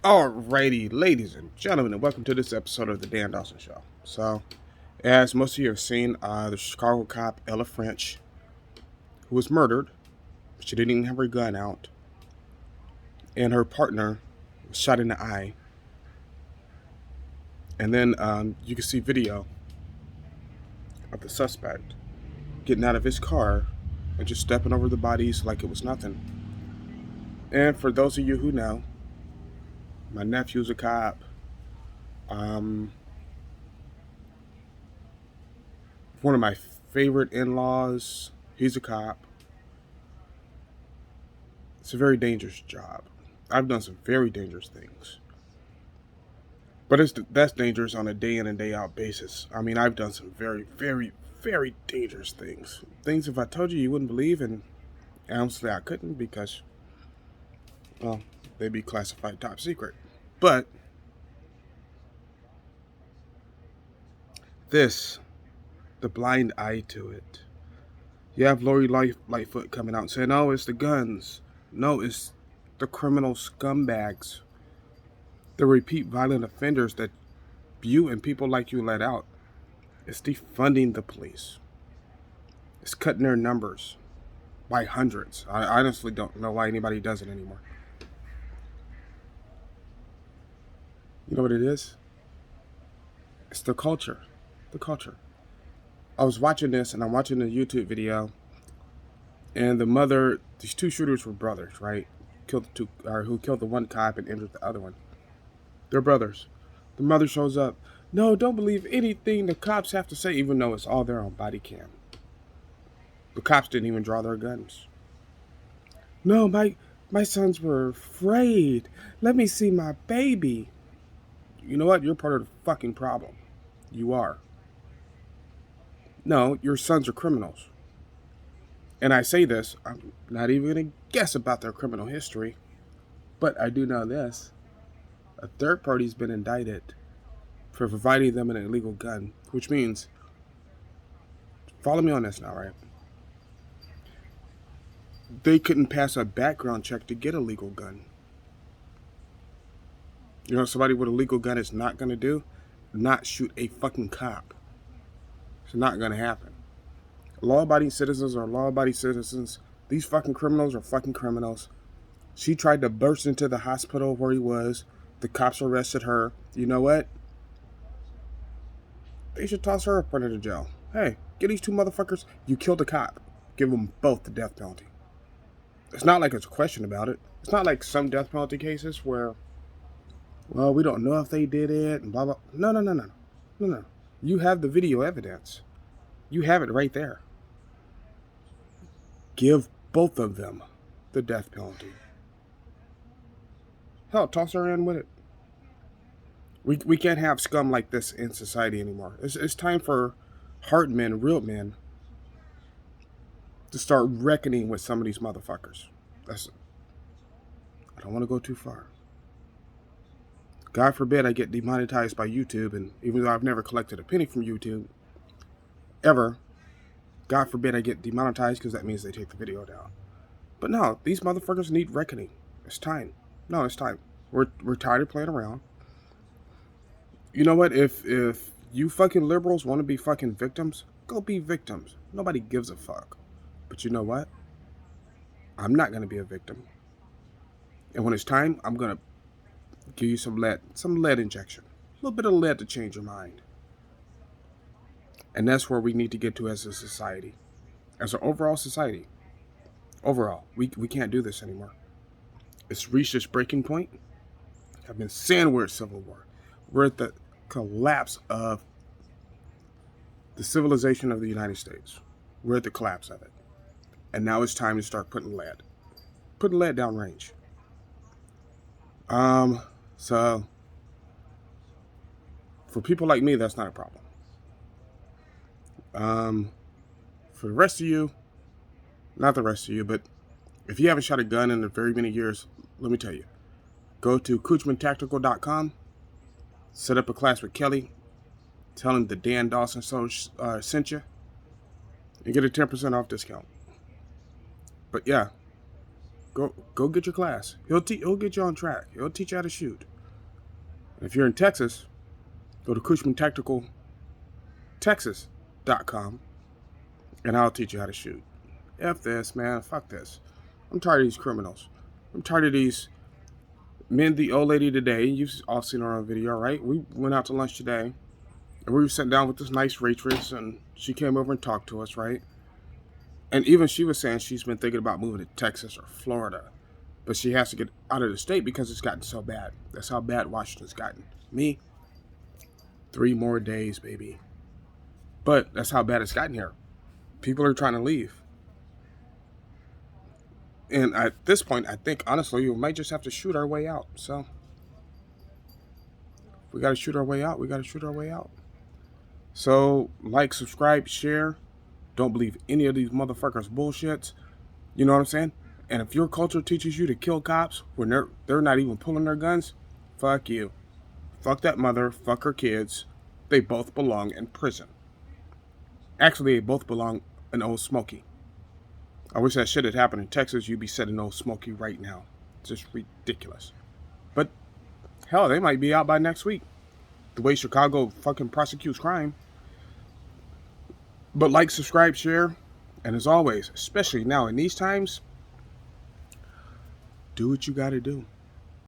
Alrighty, ladies and gentlemen, and welcome to this episode of the Dan Dawson Show. So, as most of you have seen, the Chicago cop Ella French, who was murdered, she didn't even have her gun out, and her partner was shot in the eye. And then you can see video of the suspect getting out of his car and just stepping over the bodies like it was nothing. And for those of you who know, my nephew's a cop. One of my favorite in-laws, he's a cop. It's a very dangerous job. I've done some very dangerous things. But that's dangerous on a day in and day out basis. I mean, I've done some very, very, very dangerous things. Things if I told you wouldn't believe, and honestly I couldn't because, well, they'd be classified top secret. But this, the blind eye to it. You have Lori Lightfoot coming out and saying, "Oh, it's the guns. No, it's the criminal scumbags, the repeat violent offenders that you and people like you let out. It's defunding the police. It's cutting their numbers by hundreds. I honestly don't know why anybody does it anymore. You know what it is? It's the culture. The culture. I was watching this, and I'm watching a YouTube video, and the mother, these two shooters were brothers, right? Who killed the one cop and injured the other one. They're brothers. The mother shows up. "No, don't believe anything the cops have to say," even though it's all there on body cam. The cops didn't even draw their guns. "No, my sons were afraid. Let me see my baby." You know what? You're part of the fucking problem. You are. No, your sons are criminals. And I say this, I'm not even going to guess about their criminal history, but I do know this. A third party's been indicted for providing them an illegal gun, which means, follow me on this now, right? They couldn't pass a background check to get a legal gun. You know what somebody with a legal gun is not going to do? Not shoot a fucking cop. It's not going to happen. Law-abiding citizens are law-abiding citizens. These fucking criminals are fucking criminals. She tried to burst into the hospital where he was. The cops arrested her. You know what? They should toss her up under the jail. Hey, get these two motherfuckers. You killed a cop. Give them both the death penalty. It's not like there's a question about it. It's not like some death penalty cases where, well, we don't know if they did it and blah, blah. No. You have the video evidence. You have it right there. Give both of them the death penalty. Hell, toss her in with it. We can't have scum like this in society anymore. It's time for hard men, real men, to start reckoning with some of these motherfuckers. I don't want to go too far. God forbid I get demonetized by YouTube, and even though I've never collected a penny from YouTube, ever, God forbid I get demonetized because that means they take the video down. But no, these motherfuckers need reckoning. It's time. No, it's time. We're tired of playing around. You know what? If you fucking liberals want to be fucking victims, go be victims. Nobody gives a fuck. But you know what? I'm not going to be a victim. And when it's time, I'm going to give you some lead injection. A little bit of lead to change your mind. And that's where we need to get to as a society. As an overall society. Overall, we can't do this anymore. It's reached this breaking point. I've been saying we're at civil war. We're at the collapse of the civilization of the United States. We're at the collapse of it. And now it's time to start putting lead down range. So for people like me, that's not a problem. For the rest of you, not the rest of you, but if you haven't shot a gun in very many years, let me tell you, go to CoochmanTactical.com, set up a class with Kelly, tell him the Dan Dawson sent you, and get a 10% off discount. But yeah, go get your class. He'll get you on track. He'll teach you how to shoot. If you're in Texas, go to CushmanTacticalTexas.com and I'll teach you how to shoot. F this, man. Fuck this. I'm tired of these criminals. I'm tired of these men. The old lady today, you've all seen her on video, right? We went out to lunch today and we were sitting down with this nice waitress and she came over and talked to us, right? And even she was saying she's been thinking about moving to Texas or Florida. But she has to get out of the state because it's gotten so bad. That's how bad Washington's gotten. Me, 3 more days, baby. But that's how bad it's gotten here. People are trying to leave. And at this point, I think, honestly, we might just have to shoot our way out. So, if we got to shoot our way out, we got to shoot our way out. So, like, subscribe, share. Don't believe any of these motherfuckers' bullshits. You know what I'm saying? And if your culture teaches you to kill cops when they're not even pulling their guns, fuck you. Fuck that mother, fuck her kids. They both belong in prison. Actually, they both belong in Old Smoky. I wish that shit had happened in Texas. You'd be sitting in Old Smoky right now. It's just ridiculous. But, hell, they might be out by next week. The way Chicago fucking prosecutes crime. But like, subscribe, share. And as always, especially now in these times, do what you gotta do.